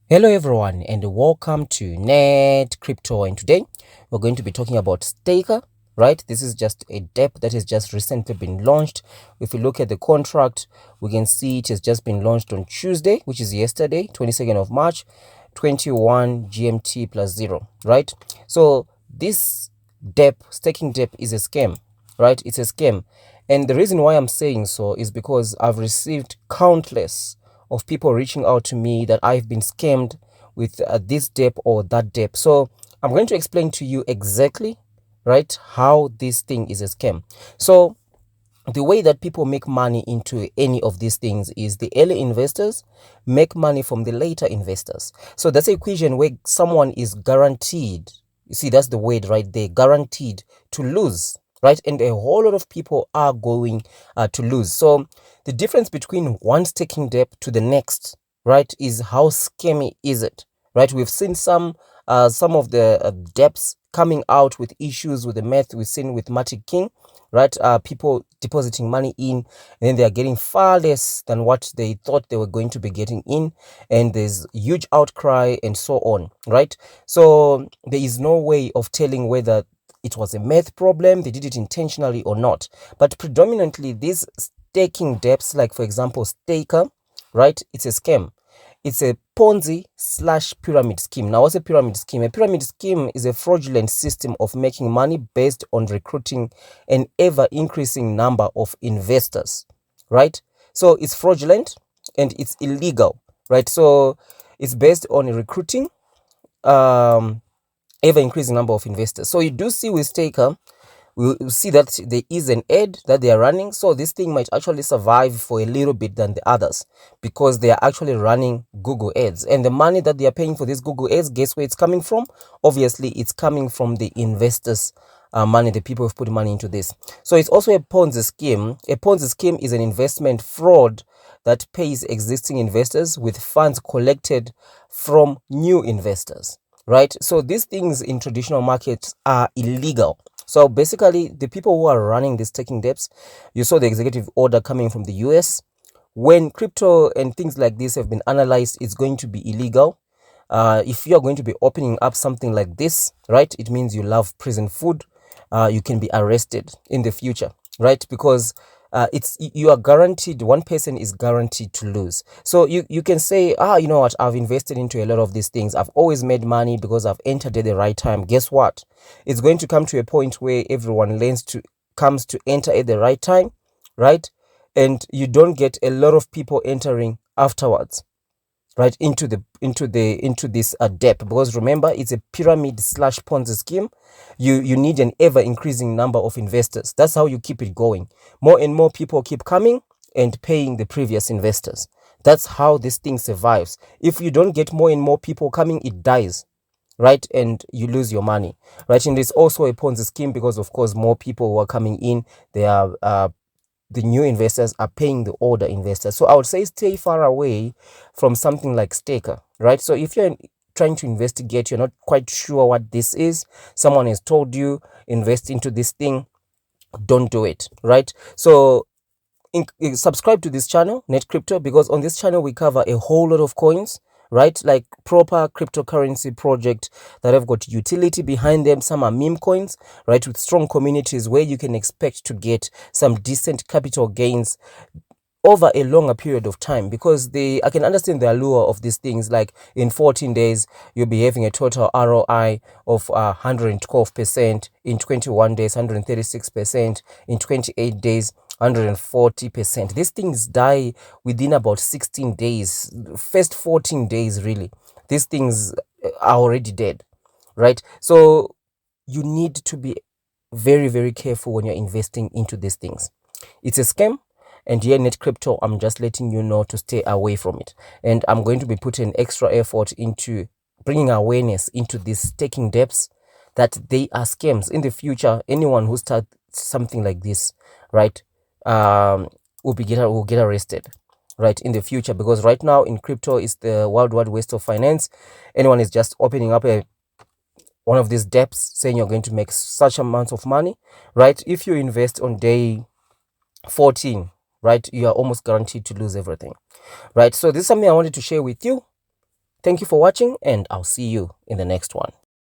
Hello everyone and welcome to Net Crypto, and today we're going to be talking about Stakr, right? This is just a DEP that has just recently been launched. If we look at the contract, we can see it has just been launched on Tuesday, which is yesterday, 22nd of March, 21 GMT plus 0, right? So this DEP, staking DEP, is a scam, right? It's a scam. And the reason why I'm saying so is because I've received countless of people reaching out to me that I've been scammed with this DEP or that DEP. So I'm going to explain to you exactly, right, how this thing is a scam. So the way that people make money into any of these things is the early investors make money from the later investors. So that's an equation where someone is guaranteed, you see, that's the word right there, guaranteed to lose, right? And a whole lot of people are going to lose. So the difference between one staking DEP to the next, right, is how scammy is it, right? We've seen some of the DEPs coming out with issues with the math. We've seen with Matic King, right? People depositing money in, and then they are getting far less than what they thought they were going to be getting in, and there's huge outcry and so on, right? So there is no way of telling whether it was a math problem, they did it intentionally or not. But predominantly these staking DEPs, like for example Stakr, right, it's a scam. It's a Ponzi slash pyramid scheme. Now, what's a pyramid scheme? A pyramid scheme is a fraudulent system of making money based on recruiting an ever-increasing number of investors, right? So it's fraudulent and it's illegal, right? So it's based on recruiting ever-increasing number of investors. So you do see with Stakr, we'll see that there is an ad that they are running. So this thing might actually survive for a little bit than the others because they are actually running Google ads, and the money that they are paying for these Google ads, guess where it's coming from? Obviously it's coming from the investors money, the people who've put money into this. So it's also a Ponzi scheme. A Ponzi scheme is an investment fraud that pays existing investors with funds collected from new investors, right? So these things in traditional markets are illegal. So basically, the people who are running these staking DEPs, you saw the executive order coming from the US. When crypto and things like this have been analyzed, it's going to be illegal. If you are going to be opening up something like this, right, it means you love prison food. You can be arrested in the future, right? Because you are guaranteed, one person is guaranteed to lose. So you can say, you know what, I've invested into a lot of these things, I've always made money because I've entered at the right time. Guess what? It's going to come to a point where everyone comes to enter at the right time, right? And you don't get a lot of people entering afterwards, right, into this DEP, because remember, it's a pyramid slash Ponzi scheme. You need an ever increasing number of investors. That's how you keep it going. More and more people keep coming and paying the previous investors. That's how this thing survives. If you don't get more and more people coming, it dies, right? And you lose your money, right? And it's also a Ponzi scheme because, of course, more people who are coming in, they are the new investors are paying the older investors. So I would say stay far away from something like Stakr, right? So if you're trying to investigate, you're not quite sure what this is, someone has told you invest into this thing, don't do it, right? So subscribe to this channel, Net Crypto, because on this channel we cover a whole lot of coins, right? Like proper cryptocurrency project that have got utility behind them. Some are meme coins, right, with strong communities where you can expect to get some decent capital gains over a longer period of time, because I can understand the allure of these things. Like in 14 days you'll be having a total ROI of 112%, in 21 days 136%, in 28 days 140%. These things die within about 16 days, first 14 days really. These things are already dead, right? So you need to be very, very careful when you're investing into these things. It's a scam. And here, Net Crypto, I'm just letting you know to stay away from it. And I'm going to be putting extra effort into bringing awareness into these staking DEPs, that they are scams. In the future, anyone who starts something like this, right, will get arrested, right, in the future. Because right now in crypto is the wild west of finance. Anyone is just opening up one of these DEPs, saying you're going to make such amounts of money, right? If you invest on day 14, right, you are almost guaranteed to lose everything, right? So this is something I wanted to share with you. Thank you for watching, and I'll see you in the next one.